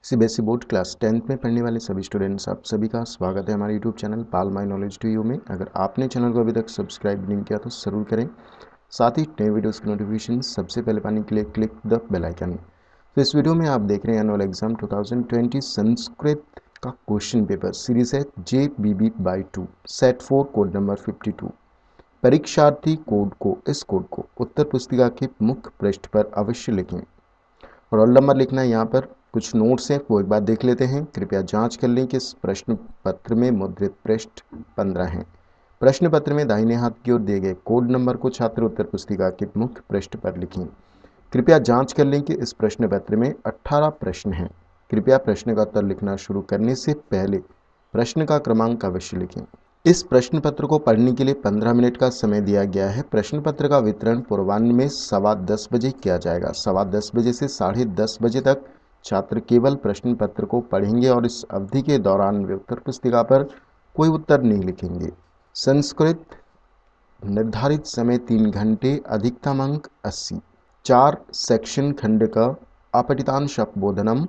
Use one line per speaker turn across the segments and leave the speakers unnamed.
CBSE board class 10th में पढ़ने वाले सभी स्टूडेंट्स, आप सभी का स्वागत है हमारे YouTube channel pal my knowledge to you में। अगर आपने चैनल को अभी तक सब्सक्राइब नहीं किया तो ज़रूर करें। साथ ही नए वीडियोस की नोटिफिकेशन सबसे पहले पाने के लिए क्लिक द बेल आइकन। तो इस वीडियो में आप देख रहे हैं एनुअल एग्जाम 2020 संस्कृत का क्वेश्चन पेपर सीरीज है JBB/2 सेट 4 कोड नंबर 52। परीक्षार्थी इस कोड को उत्तर पुस्तिका के मुख्य पृष्ठ पर अवश्य लिखें। रोल नंबर लिखना है। यहाँ पर कुछ नोट्स हैं, वो एक बार देख लेते हैं। कृपया जांच कर लें कि इस प्रश्न पत्र में मुद्रित पृष्ठ 15 हैं। प्रश्न पत्र में दाहिने हाथ की ओर दिए गए कोड नंबर को छात्र उत्तर पुस्तिका के मुख्य पृष्ठ पर लिखें। कृपया जांच कर लें कि इस प्रश्न पत्र में 18 प्रश्न हैं। कृपया प्रश्न का उत्तर लिखना शुरू करने से पहले प्रश्न का क्रमांक अवश्य लिखें। इस प्रश्न पत्र को पढ़ने के लिए 15 मिनट का समय दिया गया है। प्रश्न पत्र का वितरण पूर्वाह्न में 10:15 बजे किया जाएगा। 10:15 बजे से 10:30 बजे तक छात्र केवल प्रश्न पत्र को पढ़ेंगे और इस अवधि के दौरान वे उत्तर पुस्तिका पर कोई उत्तर नहीं लिखेंगे। संस्कृत निर्धारित समय 3 घंटे, अधिकतम अंक 80। 4 सेक्शन खंड क अपठितांश अपबोधनम,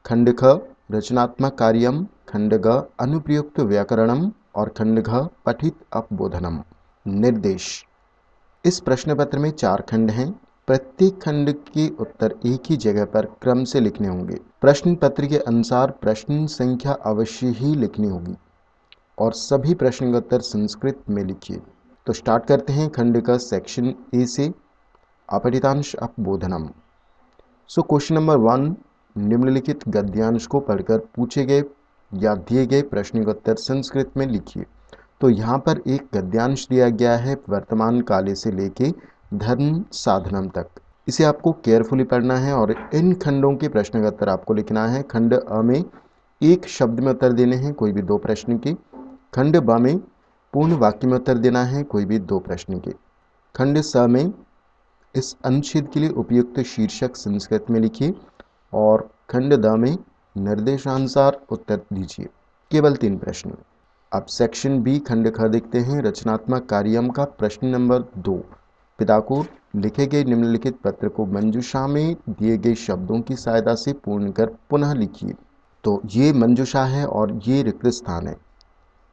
खंड ख रचनात्मक कार्यम, खंड ग अनुप्रयुक्त व्याकरणम और खंड घ पठित अपबोधनम। निर्देश। इस प्रश्न पत्र में 4 खंड हैं। प्रत्येक खंड के उत्तर एक ही जगह पर क्रम से लिखने होंगे। प्रश्न पत्र के अनुसार प्रश्न संख्या अवश्य ही लिखनी होगी और सभी प्रश्न का उत्तर संस्कृत में लिखिए। तो स्टार्ट करते हैं खंड का सेक्शन ए से, अपठितांश अपबोधनम। सो क्वेश्चन नंबर 1, निम्नलिखित गद्यांश को पढ़कर पूछे गए या दिए गए प्रश्न का उत्तर संस्कृत में लिखिए। तो यहाँ पर एक गद्यांश दिया गया है वर्तमान काले से लेके धर्म साधनम तक। इसे आपको केयरफुली पढ़ना है और इन खंडों के प्रश्न का उत्तर आपको लिखना है। खंड अ में एक शब्द में उत्तर देने हैं, कोई भी 2 प्रश्न के। खंड ब में पूर्ण वाक्य में उत्तर देना है, कोई भी 2 प्रश्न के। खंड स में इस अनुच्छेद के लिए उपयुक्त शीर्षक संस्कृत में लिखिए और खंड द में निर्देशानुसार उत्तर दीजिए। केवल 3 प्रश्न। अब सेक्शन बी खंड ख देखते हैं। रचनात्मक कार्यम का प्रश्न नंबर 2, पिता को लिखे गए निम्नलिखित पत्र को मंजूषा में दिए गए शब्दों की सहायता से पूर्ण कर पुनः लिखिए। तो ये मंजूषा है और ये रिक्त स्थान है।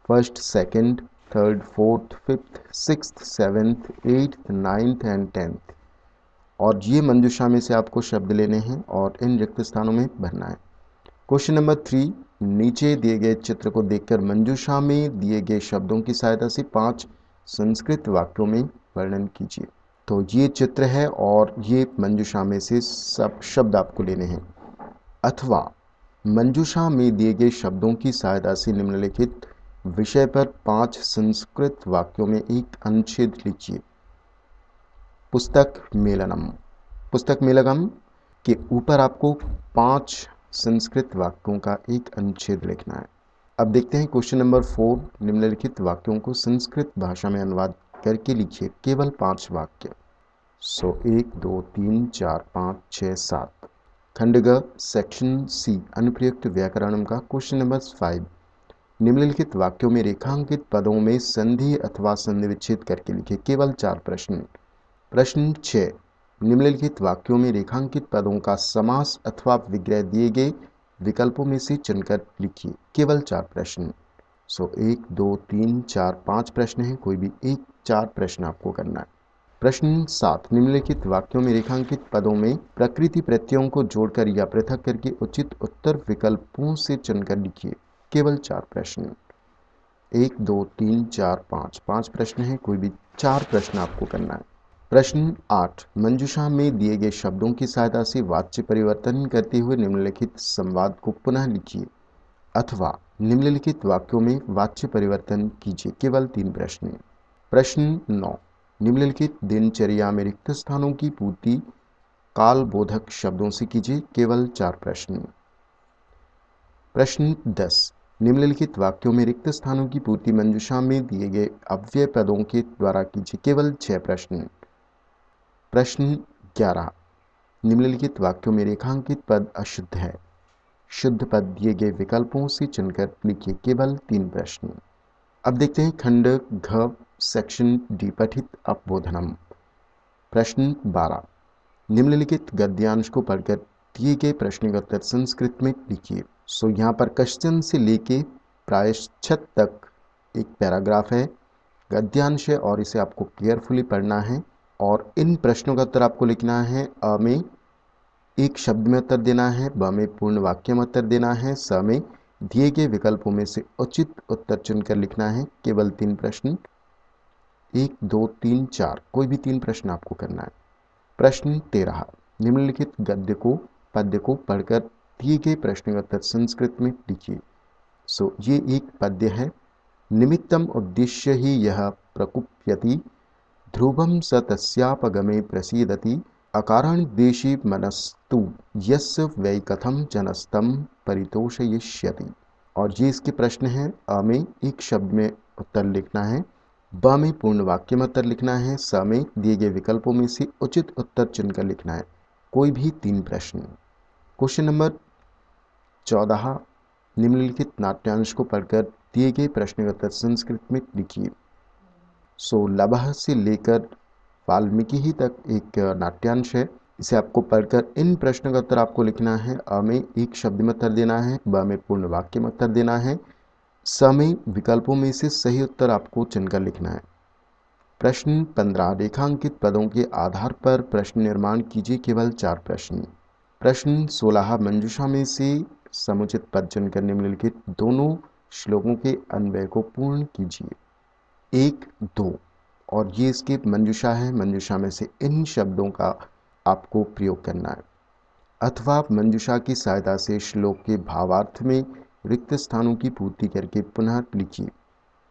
First, second, third, fourth, fifth, sixth, seventh, eighth, ninth and 10th। और ये मंजूषा में से आपको शब्द लेने हैं और इन रिक्त स्थानों में भरना है। क्वेश्चन नंबर 3, नीचे दिए गए चित्र को देखकर मंजूषा में दिए गए शब्दों की सहायता से 5 संस्कृत वाक्यों में वर्णन कीजिए। तो ये चित्र है और ये मंजूषा में से सब शब्द आपको लेने हैं। अथवा मंजूषा में दिए गए शब्दों की सहायता से निम्नलिखित विषय पर 5 संस्कृत वाक्यों में एक अनुच्छेद लिखिए। पुस्तक मेलनम। पुस्तक मेलनम के ऊपर आपको 5 संस्कृत वाक्यों का एक अनुच्छेद लिखना है। अब देखते हैं क्वेश्चन नंबर 4, निम्नलिखित वाक्यों को संस्कृत भाषा में अनुवाद करके लिखिए। केवल 5 वाक्य। 1 2 3 4 5 6 7। खंड ग सेक्शन सी अनुप्रयुक्त व्याकरणम का क्वेश्चन नंबर 5, निम्नलिखित वाक्यों में रेखांकित पदों में संधि अथवा संधि विच्छेद करके लिखिए। केवल 4 प्रश्न। प्रश्न 6, निम्नलिखित वाक्यों में रेखांकित पदों का समास अथवा विग्रह दिए गए विकल्पों में से चुनकर लिखिए। केवल 4 प्रश्न। 1 2 3 4 5 प्रश्न हैं, कोई भी 4 प्रश्न आपको करना है। प्रश्न 7, निम्नलिखित वाक्यों में रेखांकित पदों में प्रकृति प्रत्ययों को जोड़कर या पृथक करके उचित उत्तर विकल्पों से चुनकर लिखिए। केवल 4 प्रश्न। 1 2 3 4 5 5 प्रश्न हैं, कोई भी 4 प्रश्न आपको करना है। प्रश्न 8, मंजूषा में दिए गए शब्दों की सहायता से वाच्य परिवर्तन करते हुए निम्नलिखित संवाद को पुनः लिखिए अथवा निम्नलिखित वाक्यों में वाच्य परिवर्तन कीजिए। केवल 3 प्रश्न। प्रश्न 9, निम्नलिखित दिनचर्या में रिक्त स्थानों की पूर्ति कालबोधक शब्दों से कीजिए। केवल 4 प्रश्न। प्रश्न 10, निम्नलिखित वाक्यों में रिक्त स्थानों की पूर्ति मंजूषा में दिए गए अव्यय पदों के द्वारा कीजिए। केवल 6 प्रश्न। प्रश्न 11, निम्नलिखित वाक्यों में रेखांकित पद अशुद्ध है। शुद्ध पद दिए गए विकल्पों से चुनकर लिखिए। केवल 3 प्रश्न। अब देखते हैं खंड घ सेक्शन डी पठित अपबोधनम। प्रश्न 12, निम्नलिखित गद्यांश को पढ़कर दिए गए प्रश्न का उत्तर संस्कृत में लिखिए। सो यहाँ पर क्वेश्चन से लेके प्रायश्चित तक एक पैराग्राफ है, गद्यांश है और इसे आपको केयरफुली पढ़ना है। और इन प्रश्नों का उत्तर आपको लिखना है। अ में एक शब्द में उत्तर देना है, ब में पूर्ण वाक्य में उत्तर देना है, स में दिए गए विकल्पों में से उचित उत्तर चुनकर लिखना है। केवल 3 प्रश्न, 1, 2, 3, 4, कोई भी 3 प्रश्न आपको करना है। प्रश्न 13, निम्नलिखित पद्य को पढ़कर दिए गए प्रश्न का उत्तर संस्कृत में लिखिए। सो ये एक पद्य है। निमित्तम उद्देश्य ही यह प्रकुप्यति, ध्रुवम स तस्यापगमे प्रसीदति, अकारण देशी मनस्तु यस्य वै कथम जनस्तम परितोषयिष्यति। और ये इसके प्रश्न हैं। अ में एक शब्द में उत्तर लिखना है, ब में पूर्ण वाक्य में उत्तर लिखना है, स में दिए गए विकल्पों में से उचित उत्तर चुनकर लिखना है। कोई भी 3 प्रश्न। क्वेश्चन नंबर 14, निम्नलिखित नाट्यांश को पढ़कर दिए गए प्रश्न का उत्तर संस्कृत में लिखिए। सो लभः से लेकर वाल्मीकि ही तक एक नाट्यांश है। इसे आपको पढ़कर इन प्रश्नों का उत्तर आपको लिखना है। अ में एक शब्द में उत्तर देना है, ब में पूर्ण वाक्य में उत्तर देना है, स में विकल्पों में से सही उत्तर आपको चुनकर लिखना है। प्रश्न 15, रेखांकित पदों के आधार पर प्रश्न निर्माण कीजिए। केवल 4 प्रश्न। प्रश्न 16, मंजूषा में से समुचित पद चुनकर निम्नलिखित दोनों श्लोकों के अन्वय को पूर्ण कीजिए। 1, 2, और ये इसकी मंजूषा है। मंजूषा में से इन शब्दों का आपको प्रयोग करना है, अथवा मंजूषा की सहायता से श्लोक के भावार्थ में रिक्त स्थानों की पूर्ति करके पुनः लिखिए।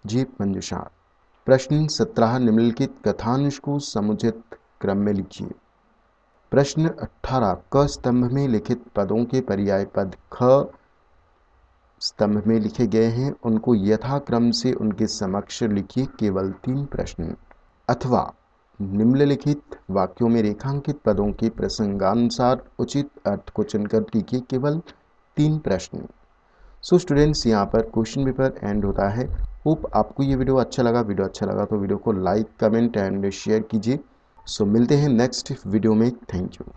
जी मंजूषा। प्रश्न 17, निम्नलिखित कथांश को समुचित क्रम में लिखिए। प्रश्न 18, क स्तंभ में लिखित पदों के पर्याय पद ख स्तंभ में लिखे गए हैं, उनको यथाक्रम से उनके समक्ष लिखिए। केवल 3 प्रश्न। अथवा निम्नलिखित वाक्यों में रेखांकित पदों के प्रसंगानुसार उचित अर्थ को चुनकर लिखिए। केवल 3 प्रश्न। सो स्टूडेंट्स, यहाँ पर क्वेश्चन पेपर एंड होता है। होप आपको ये वीडियो अच्छा लगा। वीडियो अच्छा लगा तो वीडियो को लाइक, कमेंट एंड शेयर कीजिए। सो मिलते हैं नेक्स्ट वीडियो में। Thank you.